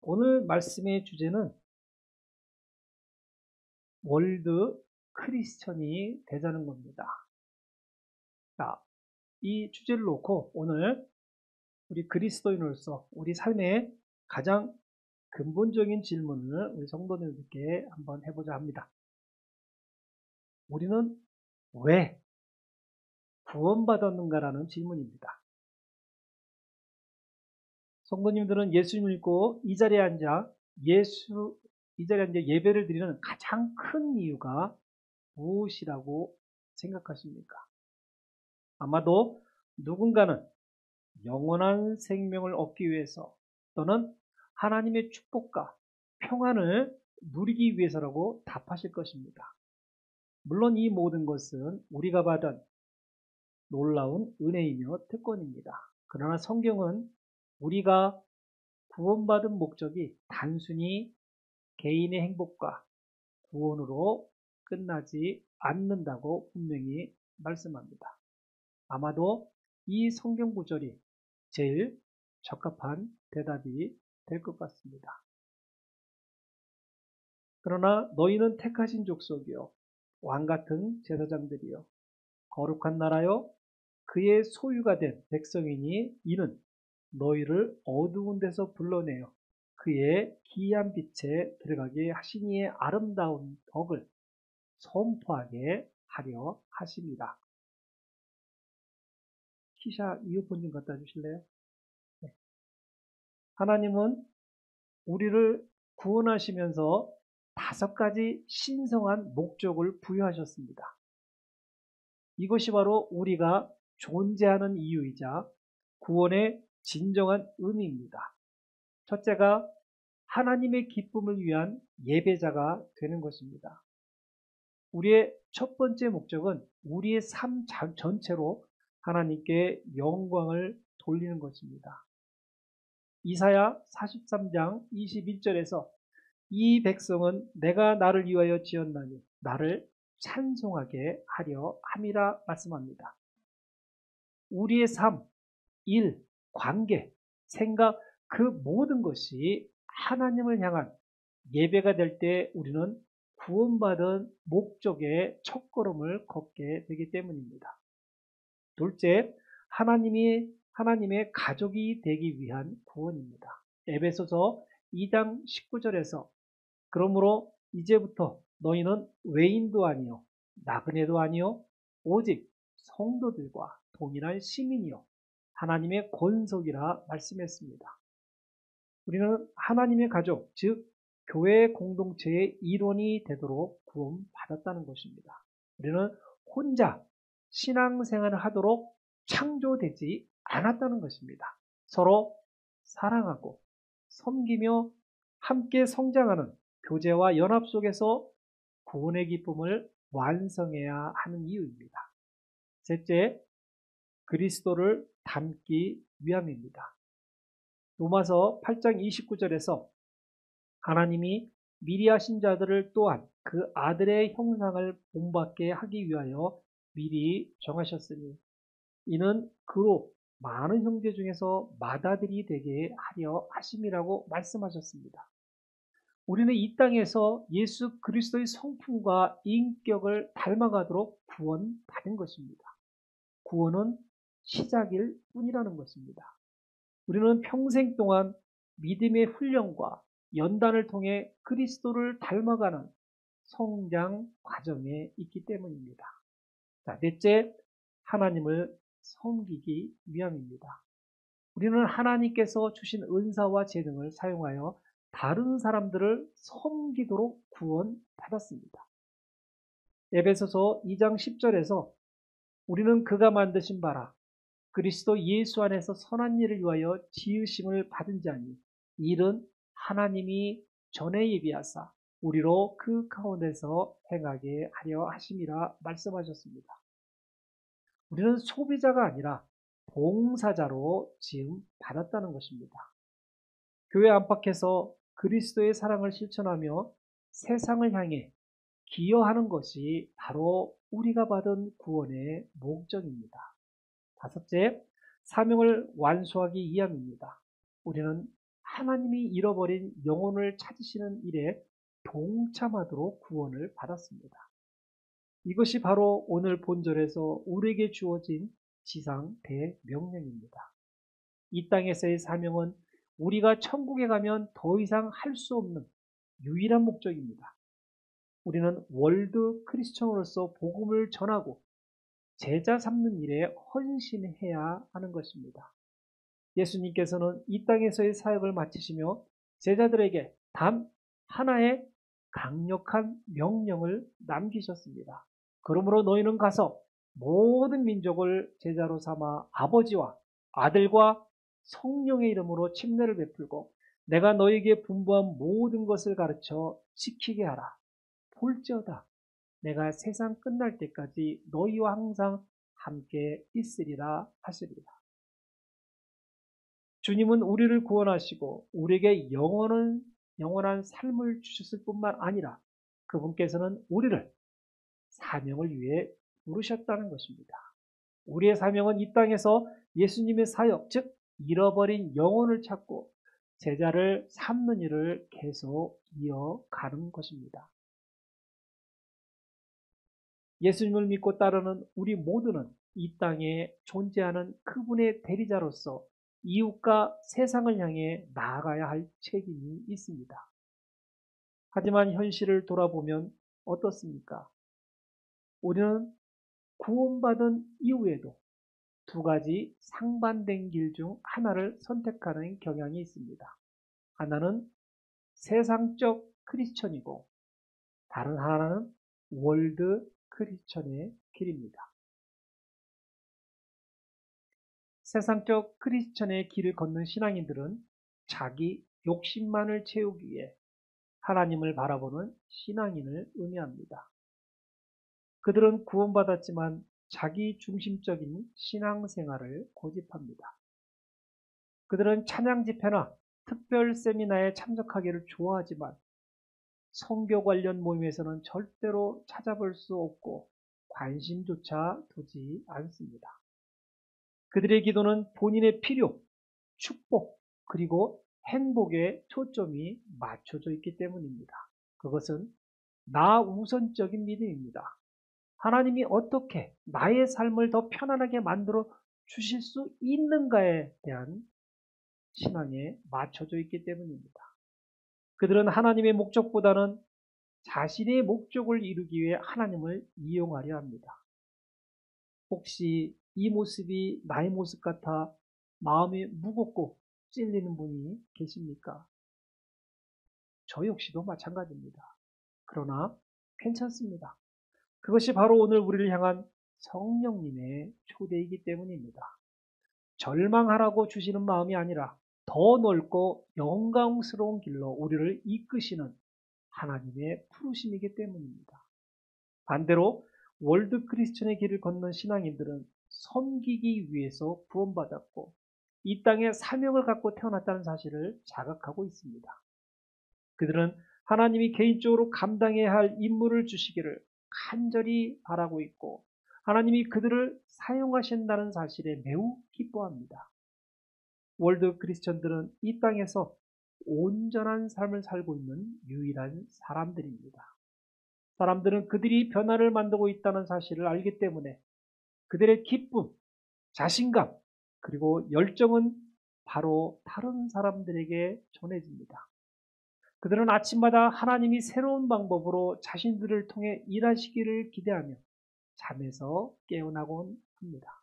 오늘 말씀의 주제는 월드 크리스천이 되자는 겁니다. 자, 이 주제를 놓고 오늘 우리 그리스도인으로서 우리 삶의 가장 근본적인 질문을 우리 성도님들께 한번 해보자 합니다. 우리는 왜 구원받았는가라는 질문입니다. 성도님들은 예수님 믿고 이 자리에 앉아 예배를 드리는 가장 큰 이유가 무엇이라고 생각하십니까? 아마도 누군가는 영원한 생명을 얻기 위해서 또는 하나님의 축복과 평안을 누리기 위해서라고 답하실 것입니다. 물론 이 모든 것은 우리가 받은 놀라운 은혜이며 특권입니다. 그러나 성경은 우리가 구원받은 목적이 단순히 개인의 행복과 구원으로 끝나지 않는다고 분명히 말씀합니다. 아마도 이 성경 구절이 제일 적합한 대답이 될 것 같습니다. 그러나 너희는 택하신 족속이요 왕같은 제사장들이요 거룩한 나라요 그의 소유가 된 백성이니 이는 너희를 어두운 데서 불러내어 그의 기이한 빛에 들어가게 하시니의 아름다운 덕을 선포하게 하려 하십니다. 키샤 이어폰 좀 갖다 주실래요? 네. 하나님은 우리를 구원하시면서 5가지 신성한 목적을 부여하셨습니다. 이것이 바로 우리가 존재하는 이유이자 구원의 진정한 의미입니다. 첫째가 하나님의 기쁨을 위한 예배자가 되는 것입니다. 우리의 첫 번째 목적은 우리의 삶 전체로 하나님께 영광을 돌리는 것입니다. 이사야 43장 21절에서 이 백성은 내가 나를 위하여 지었나니 나를 찬송하게 하려 함이라 말씀합니다. 우리의 삶, 일, 관계, 생각 그 모든 것이 하나님을 향한 예배가 될 때 우리는 구원받은 목적의 첫걸음을 걷게 되기 때문입니다. 둘째, 하나님의 가족이 되기 위한 구원입니다. 에베소서 2장 19절에서 그러므로 이제부터 너희는 외인도 아니요 나그네도 아니요 오직 성도들과 동일한 시민이요 하나님의 권속이라 말씀했습니다. 우리는 하나님의 가족, 즉 교회 공동체의 일원이 되도록 구원받았다는 것입니다. 우리는 혼자 신앙생활을 하도록 창조되지 않았다는 것입니다. 서로 사랑하고 섬기며 함께 성장하는 교제와 연합 속에서 구원의 기쁨을 완성해야 하는 이유입니다. 셋째, 그리스도를 닮기 위함입니다. 로마서 8장 29절에서 하나님이 미리 하신 자들을 또한 그 아들의 형상을 본받게 하기 위하여 미리 정하셨으니 이는 그로 많은 형제 중에서 맏아들이 되게 하려 하심이라고 말씀하셨습니다. 우리는 이 땅에서 예수 그리스도의 성품과 인격을 닮아가도록 구원받은 것입니다. 구원은 시작일 뿐이라는 것입니다. 우리는 평생 동안 믿음의 훈련과 연단을 통해 그리스도를 닮아가는 성장 과정에 있기 때문입니다. 자, 넷째, 하나님을 섬기기 위함입니다. 우리는 하나님께서 주신 은사와 재능을 사용하여 다른 사람들을 섬기도록 구원받았습니다. 에베소서 2장 10절에서 우리는 그가 만드신 바라 그리스도 예수 안에서 선한 일을 위하여 지으심을 받은 자니 일은 하나님이 전에 예비하사 우리로 그 가운데서 행하게 하려 하심이라 말씀하셨습니다. 우리는 소비자가 아니라 봉사자로 지음 받았다는 것입니다. 교회 안팎에서 그리스도의 사랑을 실천하며 세상을 향해 기여하는 것이 바로 우리가 받은 구원의 목적입니다. 다섯째, 사명을 완수하기 위함입니다. 우리는 하나님이 잃어버린 영혼을 찾으시는 일에 동참하도록 구원을 받았습니다. 이것이 바로 오늘 본절에서 우리에게 주어진 지상 대명령입니다. 이 땅에서의 사명은 우리가 천국에 가면 더 이상 할 수 없는 유일한 목적입니다. 우리는 월드 크리스천으로서 복음을 전하고 제자 삼는 일에 헌신해야 하는 것입니다. 예수님께서는 이 땅에서의 사역을 마치시며 제자들에게 단 하나의 강력한 명령을 남기셨습니다. 그러므로 너희는 가서 모든 민족을 제자로 삼아 아버지와 아들과 성령의 이름으로 침례를 베풀고 내가 너희에게 분부한 모든 것을 가르쳐 지키게 하라. 볼지어다 내가 세상 끝날 때까지 너희와 항상 함께 있으리라 하시리라. 주님은 우리를 구원하시고 우리에게 영원한 삶을 주셨을 뿐만 아니라 그분께서는 우리를 사명을 위해 부르셨다는 것입니다. 우리의 사명은 이 땅에서 예수님의 사역, 즉 잃어버린 영혼을 찾고 제자를 삼는 일을 계속 이어가는 것입니다. 예수님을 믿고 따르는 우리 모두는 이 땅에 존재하는 그분의 대리자로서 이웃과 세상을 향해 나아가야 할 책임이 있습니다. 하지만 현실을 돌아보면 어떻습니까? 우리는 구원받은 이후에도 두 가지 상반된 길 중 하나를 선택하는 경향이 있습니다. 하나는 세상적 크리스천이고 다른 하나는 월드 크리스천의 길입니다. 세상적 크리스천의 길을 걷는 신앙인들은 자기 욕심만을 채우기 위해 하나님을 바라보는 신앙인을 의미합니다. 그들은 구원받았지만 자기 중심적인 신앙생활을 고집합니다. 그들은 찬양 집회나 특별 세미나에 참석하기를 좋아하지만 선교 관련 모임에서는 절대로 찾아볼 수 없고 관심조차 두지 않습니다. 그들의 기도는 본인의 필요, 축복, 그리고 행복에 초점이 맞춰져 있기 때문입니다. 그것은 나 우선적인 믿음입니다. 하나님이 어떻게 나의 삶을 더 편안하게 만들어 주실 수 있는가에 대한 신앙에 맞춰져 있기 때문입니다. 그들은 하나님의 목적보다는 자신의 목적을 이루기 위해 하나님을 이용하려 합니다. 혹시 이 모습이 나의 모습 같아 마음이 무겁고 찔리는 분이 계십니까? 저 역시도 마찬가지입니다. 그러나 괜찮습니다. 그것이 바로 오늘 우리를 향한 성령님의 초대이기 때문입니다. 절망하라고 주시는 마음이 아니라 더 넓고 영광스러운 길로 우리를 이끄시는 하나님의 부르심이기 때문입니다. 반대로 월드 크리스천의 길을 걷는 신앙인들은 섬기기 위해서 구원받았고 이 땅에 사명을 갖고 태어났다는 사실을 자각하고 있습니다. 그들은 하나님이 개인적으로 감당해야 할 임무를 주시기를 간절히 바라고 있고 하나님이 그들을 사용하신다는 사실에 매우 기뻐합니다. 월드 크리스천들은 이 땅에서 온전한 삶을 살고 있는 유일한 사람들입니다. 사람들은 그들이 변화를 만들고 있다는 사실을 알기 때문에 그들의 기쁨, 자신감, 그리고 열정은 바로 다른 사람들에게 전해집니다. 그들은 아침마다 하나님이 새로운 방법으로 자신들을 통해 일하시기를 기대하며 잠에서 깨어나곤 합니다.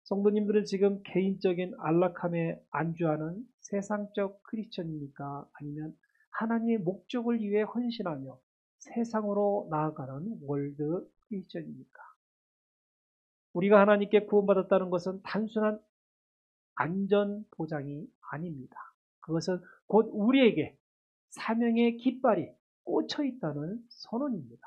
성도님들은 지금 개인적인 안락함에 안주하는 세상적 크리스천입니까? 아니면 하나님의 목적을 위해 헌신하며 세상으로 나아가는 월드 크리스천입니까? 우리가 하나님께 구원받았다는 것은 단순한 안전 보장이 아닙니다. 그것은 곧 우리에게 사명의 깃발이 꽂혀 있다는 선언입니다.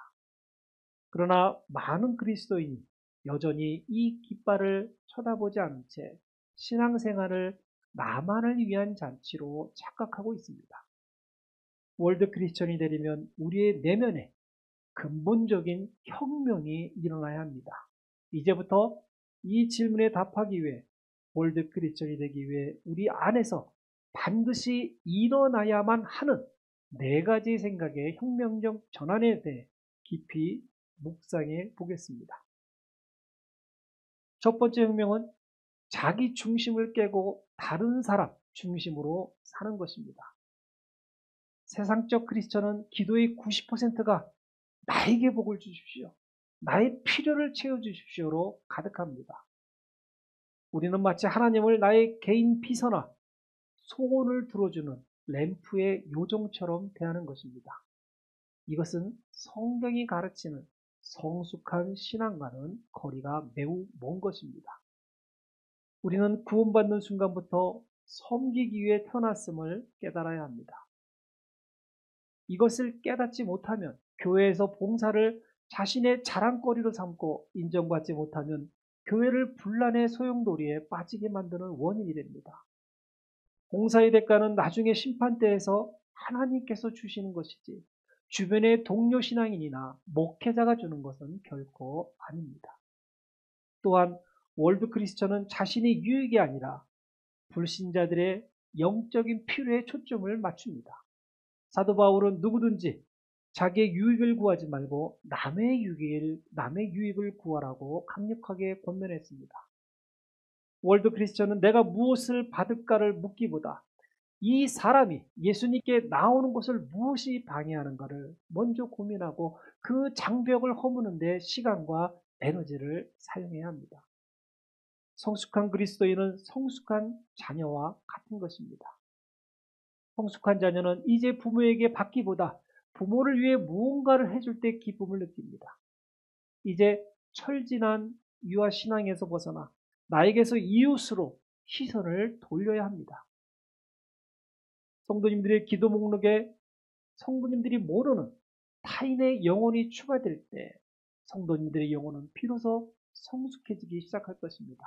그러나 많은 그리스도인이 여전히 이 깃발을 쳐다보지 않은 채 신앙생활을 나만을 위한 잔치로 착각하고 있습니다. 월드 크리스천이 되려면 우리의 내면에 근본적인 혁명이 일어나야 합니다. 이제부터 이 질문에 답하기 위해 월드 크리스천이 되기 위해 우리 안에서 반드시 일어나야만 하는 네 가지 생각의 혁명적 전환에 대해 깊이 묵상해 보겠습니다. 첫 번째 혁명은 자기 중심을 깨고 다른 사람 중심으로 사는 것입니다. 세상적 크리스천은 기도의 90%가 나에게 복을 주십시오, 나의 필요를 채워주십시오로 가득합니다. 우리는 마치 하나님을 나의 개인 비서나 소원을 들어주는 램프의 요정처럼 대하는 것입니다. 이것은 성경이 가르치는 성숙한 신앙과는 거리가 매우 먼 것입니다. 우리는 구원받는 순간부터 섬기기 위해 태어났음을 깨달아야 합니다. 이것을 깨닫지 못하면 교회에서 봉사를 자신의 자랑거리로 삼고 인정받지 못하면 교회를 분란의 소용돌이에 빠지게 만드는 원인이 됩니다. 봉사의 대가는 나중에 심판대에서 하나님께서 주시는 것이지 주변의 동료 신앙인이나 목회자가 주는 것은 결코 아닙니다. 또한 월드 크리스천은 자신의 유익이 아니라 불신자들의 영적인 필요에 초점을 맞춥니다. 사도 바울은 누구든지 자기의 유익을 구하지 말고 남의 유익을 구하라고 강력하게 권면했습니다. 월드 크리스천은 내가 무엇을 받을까를 묻기보다 이 사람이 예수님께 나오는 것을 무엇이 방해하는가를 먼저 고민하고 그 장벽을 허무는 데 시간과 에너지를 사용해야 합니다. 성숙한 그리스도인은 성숙한 자녀와 같은 것입니다. 성숙한 자녀는 이제 부모에게 받기보다 부모를 위해 무언가를 해줄 때 기쁨을 느낍니다. 이제 철진한 유아 신앙에서 벗어나 나에게서 이웃으로 시선을 돌려야 합니다. 성도님들의 기도 목록에 성도님들이 모르는 타인의 영혼이 추가될 때 성도님들의 영혼은 비로소 성숙해지기 시작할 것입니다.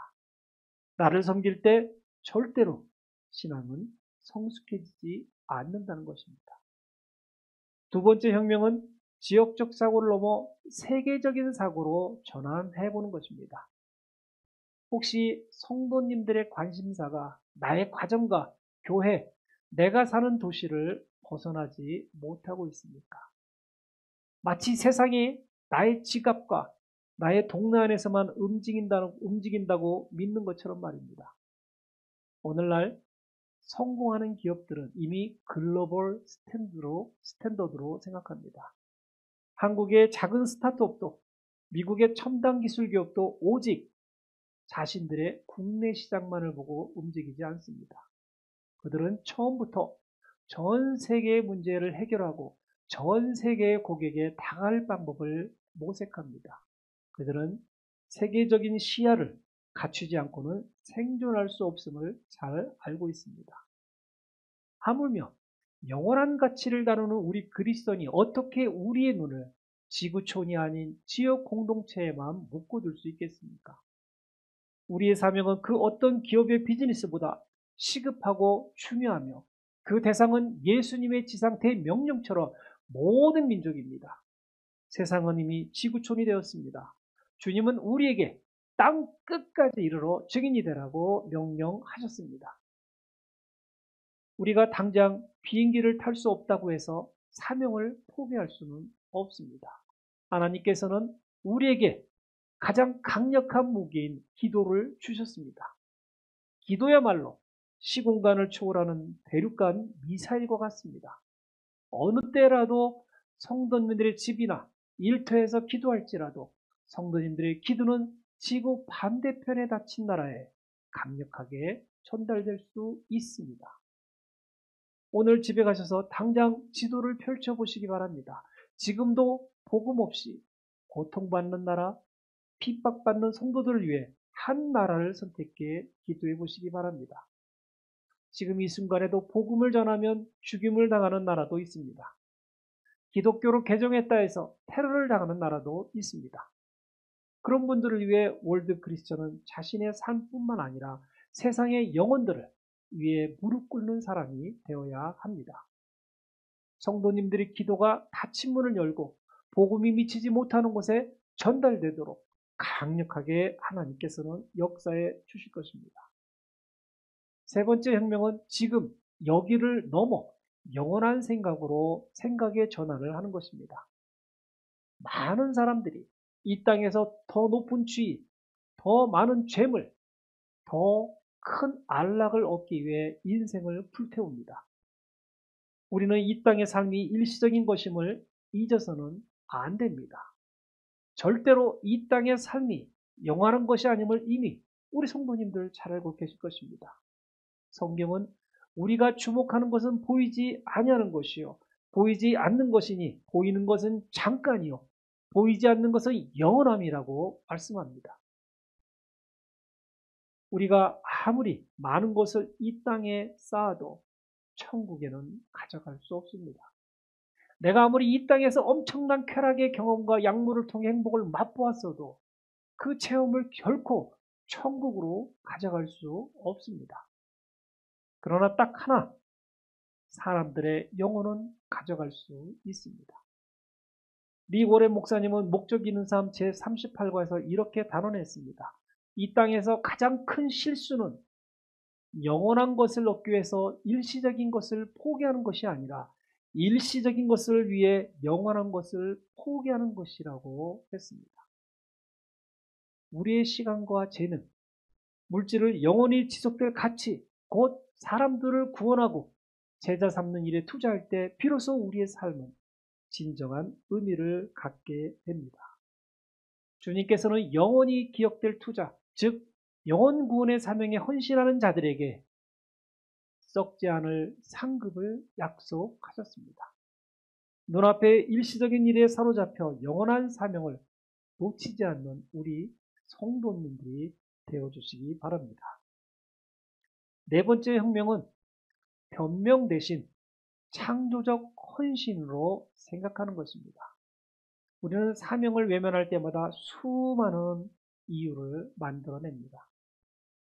나를 섬길 때 절대로 신앙은 성숙해지지 않는다는 것입니다. 두 번째 혁명은 지역적 사고를 넘어 세계적인 사고로 전환해보는 것입니다. 혹시 성도님들의 관심사가 나의 가정과 교회, 내가 사는 도시를 벗어나지 못하고 있습니까? 마치 세상이 나의 지갑과 나의 동네 안에서만 움직인다고 믿는 것처럼 말입니다. 오늘날 성공하는 기업들은 이미 글로벌 스탠더드로 생각합니다. 한국의 작은 스타트업도 미국의 첨단 기술 기업도 오직 자신들의 국내 시장만을 보고 움직이지 않습니다. 그들은 처음부터 전 세계의 문제를 해결하고 전 세계의 고객에 다가갈 방법을 모색합니다. 그들은 세계적인 시야를 갖추지 않고는 생존할 수 없음을 잘 알고 있습니다. 하물며 영원한 가치를 다루는 우리 그리스도인이 어떻게 우리의 눈을 지구촌이 아닌 지역 공동체에만 묶어둘 수 있겠습니까? 우리의 사명은 그 어떤 기업의 비즈니스보다 시급하고 중요하며 그 대상은 예수님의 지상 대명령처럼 모든 민족입니다. 세상은 이미 지구촌이 되었습니다. 주님은 우리에게 땅 끝까지 이르러 증인이 되라고 명령하셨습니다. 우리가 당장 비행기를 탈 수 없다고 해서 사명을 포기할 수는 없습니다. 하나님께서는 우리에게 가장 강력한 무기인 기도를 주셨습니다. 기도야말로 시공간을 초월하는 대륙간 미사일과 같습니다. 어느 때라도 성도님들의 집이나 일터에서 기도할지라도 성도님들의 기도는 지구 반대편에 닫힌 나라에 강력하게 전달될 수 있습니다. 오늘 집에 가셔서 당장 지도를 펼쳐보시기 바랍니다. 지금도 복음 없이 고통받는 나라, 핍박받는 성도들을 위해 한 나라를 선택해 기도해 보시기 바랍니다. 지금 이 순간에도 복음을 전하면 죽임을 당하는 나라도 있습니다. 기독교로 개종했다 해서 테러를 당하는 나라도 있습니다. 그런 분들을 위해 월드 크리스천은 자신의 삶뿐만 아니라 세상의 영혼들을 위해 무릎 꿇는 사람이 되어야 합니다. 성도님들의 기도가 닫힌 문을 열고 복음이 미치지 못하는 곳에 전달되도록 강력하게 하나님께서는 역사해 주실 것입니다. 세 번째 혁명은 지금 여기를 넘어 영원한 생각으로 생각의 전환을 하는 것입니다. 많은 사람들이 이 땅에서 더 높은 지위, 더 많은 재물, 더 큰 안락을 얻기 위해 인생을 불태웁니다. 우리는 이 땅의 삶이 일시적인 것임을 잊어서는 안 됩니다. 절대로 이 땅의 삶이 영원한 것이 아님을 이미 우리 성도님들 잘 알고 계실 것입니다. 성경은 우리가 주목하는 것은 보이지 아니하는 것이요 보이지 않는 것이니 보이는 것은 잠깐이요 보이지 않는 것은 영원함이라고 말씀합니다. 우리가 아무리 많은 것을 이 땅에 쌓아도 천국에는 가져갈 수 없습니다. 내가 아무리 이 땅에서 엄청난 쾌락의 경험과 약물을 통해 행복을 맛보았어도 그 체험을 결코 천국으로 가져갈 수 없습니다. 그러나 딱 하나, 사람들의 영혼은 가져갈 수 있습니다. 리 워렌 목사님은 목적 있는 삶 제38과에서 이렇게 단언했습니다. 이 땅에서 가장 큰 실수는 영원한 것을 얻기 위해서 일시적인 것을 포기하는 것이 아니라 일시적인 것을 위해 영원한 것을 포기하는 것이라고 했습니다. 우리의 시간과 재능, 물질을 영원히 지속될 가치, 곧 사람들을 구원하고 제자 삼는 일에 투자할 때 비로소 우리의 삶은 진정한 의미를 갖게 됩니다. 주님께서는 영원히 기억될 투자, 즉 영원 구원의 사명에 헌신하는 자들에게 썩지 않을 상급을 약속하셨습니다. 눈앞에 일시적인 일에 사로잡혀 영원한 사명을 놓치지 않는 우리 성도님들이 되어주시기 바랍니다. 네 번째 혁명은 변명 대신 창조적 헌신으로 생각하는 것입니다. 우리는 사명을 외면할 때마다 수많은 이유를 만들어냅니다.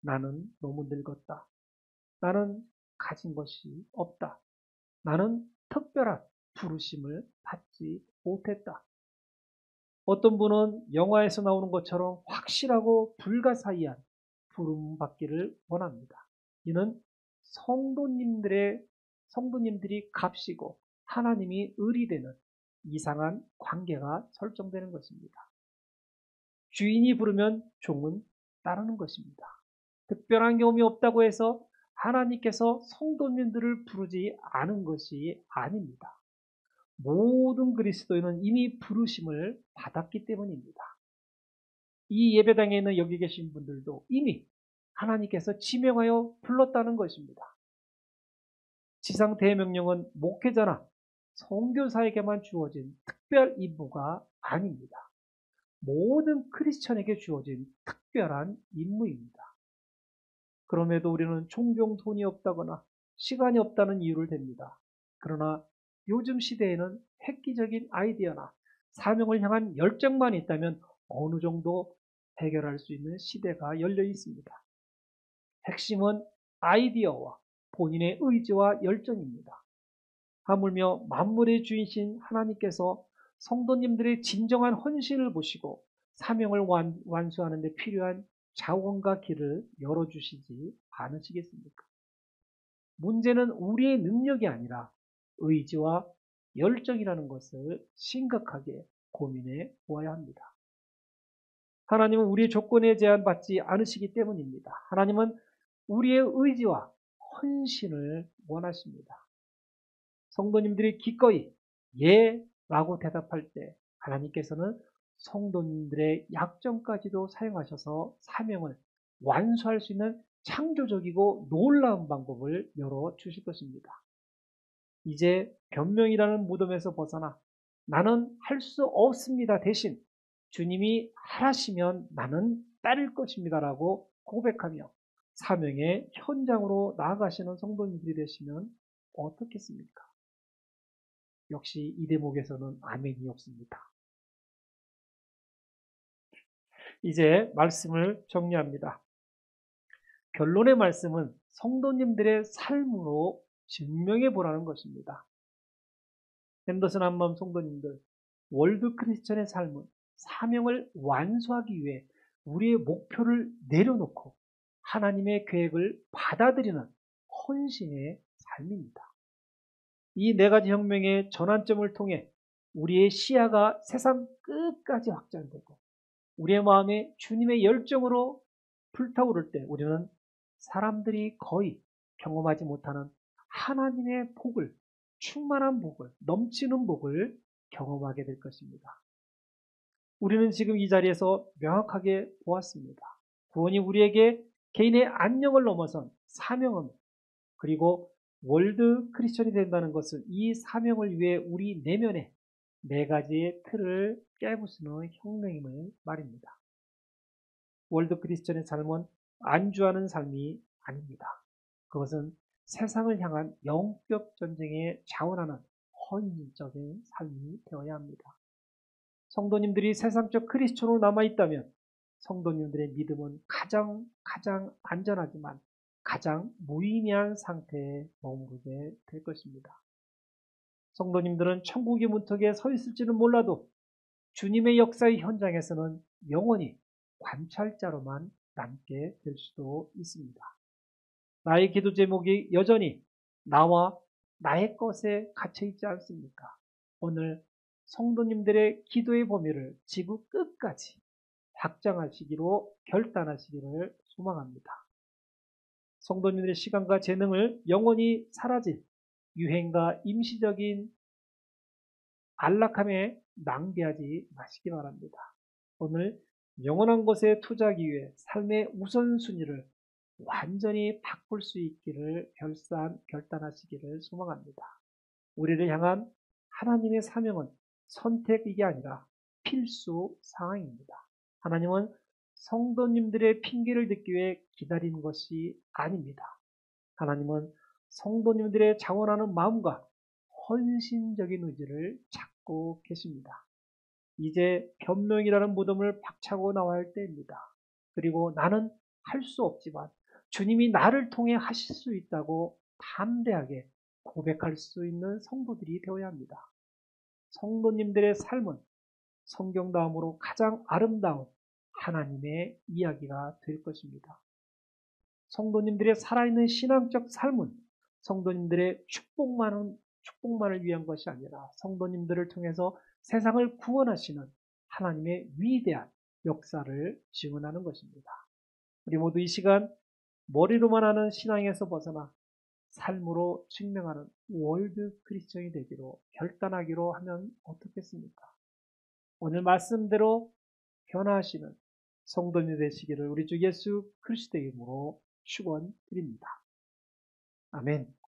나는 너무 늙었다. 나는 가진 것이 없다. 나는 특별한 부르심을 받지 못했다. 어떤 분은 영화에서 나오는 것처럼 확실하고 불가사의한 부름 받기를 원합니다. 이는 성도님들이 값이고 하나님이 을이 되는 이상한 관계가 설정되는 것입니다. 주인이 부르면 종은 따르는 것입니다. 특별한 경험이 없다고 해서 하나님께서 성도님들을 부르지 않은 것이 아닙니다. 모든 그리스도인은 이미 부르심을 받았기 때문입니다. 이 예배당에 있는 여기 계신 분들도 이미 하나님께서 지명하여 불렀다는 것입니다. 지상 대명령은 목회자나 선교사에게만 주어진 특별 임무가 아닙니다. 모든 크리스천에게 주어진 특별한 임무입니다. 그럼에도 우리는 종종 돈이 없다거나 시간이 없다는 이유를 댑니다. 그러나 요즘 시대에는 획기적인 아이디어나 사명을 향한 열정만 있다면 어느 정도 해결할 수 있는 시대가 열려 있습니다. 핵심은 아이디어와 본인의 의지와 열정입니다. 하물며 만물의 주인이신 하나님께서 성도님들의 진정한 헌신을 보시고 사명을 완수하는 데 필요한 자원과 길을 열어주시지 않으시겠습니까? 문제는 우리의 능력이 아니라 의지와 열정이라는 것을 심각하게 고민해 보아야 합니다. 하나님은 우리의 조건에 제한받지 않으시기 때문입니다. 하나님은 우리의 의지와 헌신을 원하십니다. 성도님들이 기꺼이 예 라고 대답할 때 하나님께서는 성도님들의 약점까지도 사용하셔서 사명을 완수할 수 있는 창조적이고 놀라운 방법을 열어주실 것입니다. 이제 변명이라는 무덤에서 벗어나 나는 할 수 없습니다 대신 주님이 하라시면 나는 따를 것입니다 라고 고백하며 사명의 현장으로 나아가시는 성도님들이 되시면 어떻겠습니까? 역시 이 대목에서는 아멘이 없습니다. 이제 말씀을 정리합니다. 결론의 말씀은 성도님들의 삶으로 증명해 보라는 것입니다. 핸더슨 한마음 성도님들, 월드 크리스천의 삶은 사명을 완수하기 위해 우리의 목표를 내려놓고 하나님의 계획을 받아들이는 헌신의 삶입니다. 이 네 가지 혁명의 전환점을 통해 우리의 시야가 세상 끝까지 확장되고 우리의 마음에 주님의 열정으로 불타오를 때 우리는 사람들이 거의 경험하지 못하는 하나님의 복을, 충만한 복을, 넘치는 복을 경험하게 될 것입니다. 우리는 지금 이 자리에서 명확하게 보았습니다. 구원이 우리에게 개인의 안녕을 넘어선 사명은, 그리고 월드 크리스천이 된다는 것은 이 사명을 위해 우리 내면에 네 가지의 틀을 깨부수는 혁명임을 말입니다. 월드 크리스천의 삶은 안주하는 삶이 아닙니다. 그것은 세상을 향한 영적 전쟁에 자원하는 헌신적인 삶이 되어야 합니다. 성도님들이 세상적 크리스천으로 남아있다면 성도님들의 믿음은 가장 안전하지만 가장 무의미한 상태에 머무르게 될 것입니다. 성도님들은 천국의 문턱에 서 있을지는 몰라도 주님의 역사의 현장에서는 영원히 관찰자로만 남게 될 수도 있습니다. 나의 기도 제목이 여전히 나와 나의 것에 갇혀있지 않습니까? 오늘 성도님들의 기도의 범위를 지구 끝까지 확장하시기로 결단하시기를 소망합니다. 성도님들의 시간과 재능을 영원히 사라질 유행과 임시적인 안락함에 낭비하지 마시기 바랍니다. 오늘 영원한 것에 투자하기 위해 삶의 우선순위를 완전히 바꿀 수 있기를 결단하시기를 소망합니다. 우리를 향한 하나님의 사명은 선택이 아니라 필수 상황입니다. 하나님은 성도님들의 핑계를 듣기 위해 기다리는 것이 아닙니다. 하나님은 성도님들의 자원하는 마음과 헌신적인 의지를 찾고 계십니다. 이제 변명이라는 무덤을 박차고 나와야 할 때입니다. 그리고 나는 할 수 없지만 주님이 나를 통해 하실 수 있다고 담대하게 고백할 수 있는 성도들이 되어야 합니다. 성도님들의 삶은 성경 다음으로 가장 아름다운 하나님의 이야기가 될 것입니다. 성도님들의 살아있는 신앙적 삶은 성도님들의 축복만을 위한 것이 아니라 성도님들을 통해서 세상을 구원하시는 하나님의 위대한 역사를 증언하는 것입니다. 우리 모두 이 시간 머리로만 하는 신앙에서 벗어나 삶으로 증명하는 월드 크리스천이 되기로 결단하기로 하면 어떻겠습니까? 오늘 말씀대로 변화하시는 성도님 되시기를 우리 주 예수 그리스도의 이름으로 축원드립니다. 아멘.